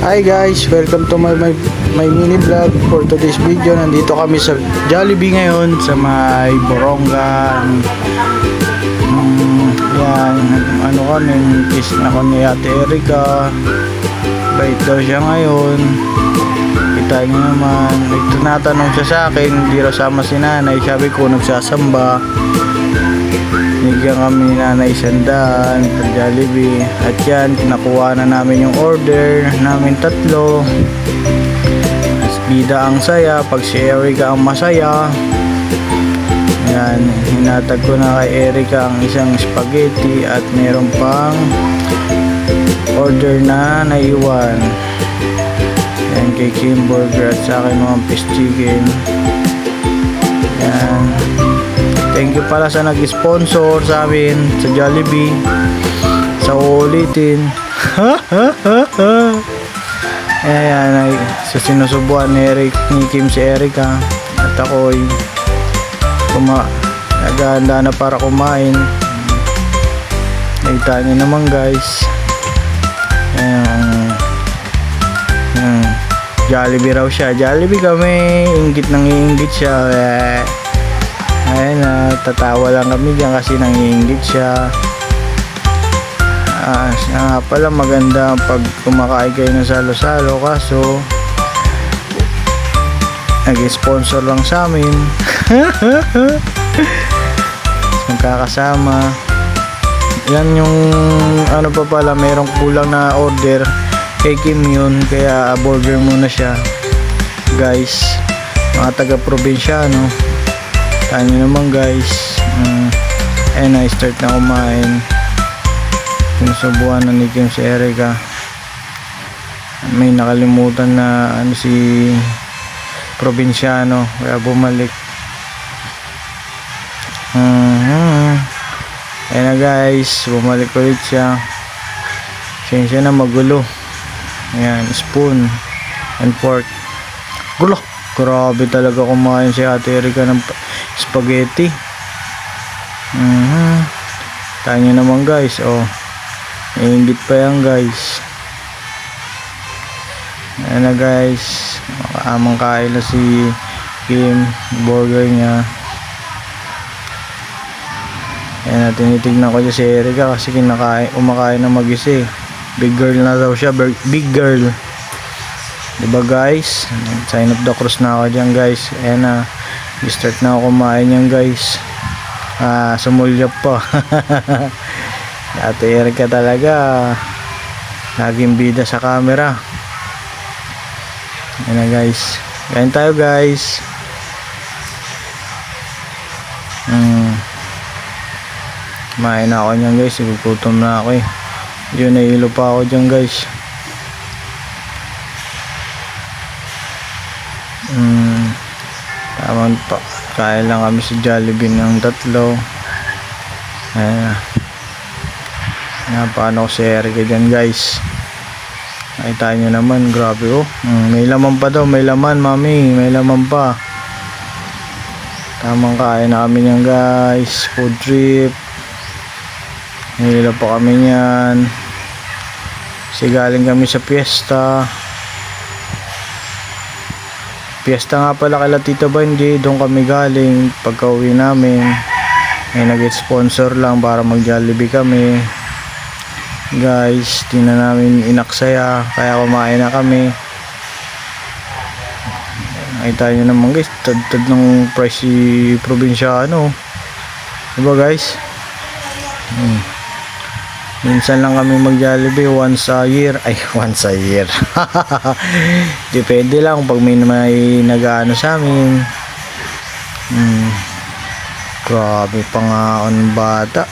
Hi guys, welcome to my mini vlog. For today's video, nandito kami sa Jollibee ngayon sa may Borongan. Yan, ano kami, kiss na ako ni Ate Erica. Bait daw siya ngayon. Kita niyo naman, nagtanatanong siya sa akin, hindi raw sama si nanay. Sabi ko, nagsasamba. Nigyan kami nanay sandaan sa Jollibee. At yan, nakuha na namin yung order namin tatlo. Mas bida ang saya pag si Erica ang masaya. Yan, hinatag ko na kay Erica ang isang spaghetti at meron pang order na naiwan. Yan, kay Kim Burger at sa akin mga fish chicken. Yan, thank you pala sa nag-sponsor sa amin sa Jollibee. Sa uulitin. Ayan, ay sa sinusubuan ni Kim si Erica. At ako'y naghahanda na para kumain. Nakita niyo naman guys. Jollibee raw siya. Jollibee kami. Inggit nang iinggit siya. Ayun na, tatawa lang kami dyan kasi nangiinggit siya. Pala maganda pag kumakain kayo ng salo-salo, kaso nag-sponsor lang sa amin. Magkakasama. Yan yung ano pa pala, mayroong kulang na order kay Kim yun, kaya burger muna siya guys, mga taga-probinsyano. Tayo naman guys. Ayun na, start na kumain. Sinusubuan na ni Kim si Erica. May nakalimutan na ano si probinsyano, kaya bumalik. Ayun na guys, bumalik ulit siya. Siya na magulo. Ayan, spoon and fork. Gulo, grabe talaga kumain si Ate Erica ng spaghetti. Tayo nyo naman guys. Oh, iinggit pa yan guys. Ayan na guys, amang kain na si Kim, burger niya. Ayan na, tinitignan ko dyan si Erica kasi umakain na mag-isa eh. Big girl na daw siya, big girl. Diba guys, sign of the cross na ako dyan guys. Ayan na, start na ako kumain yan guys. Sumulyap pa. Ate Erica talaga laging bida sa camera. Ayan na guys, kain tayo guys. Kumain na ako nyan guys, gugutom na ako eh. Yun, nahilo pa ako dyan guys. Tama pa, kain lang kami sa Jollibee ng tatlo. Ayan na, paano ko si Erica dyan guys. Nakita nyo naman, grabe oh. May laman pa daw, may laman mami, may laman pa. Tamang kain na kami nyan guys. Food trip. Nahilo pa kami nyan kasi galing kami sa piyesta. Piyesta nga pala kala Tita Banji, doon kami galing. Pagka uwi namin ay nag-sponsor lang para mag Jollibee kami guys. Di na namin inaksaya kaya kumain na kami. Nakita nyo naman guys, tad ng price si probinsyano, diba guys? Minsan lang kami mag Jollibee, once a year. Ay, once a year. Depende lang pag may nag-ano sa amin. Grabe pa nga ang bata.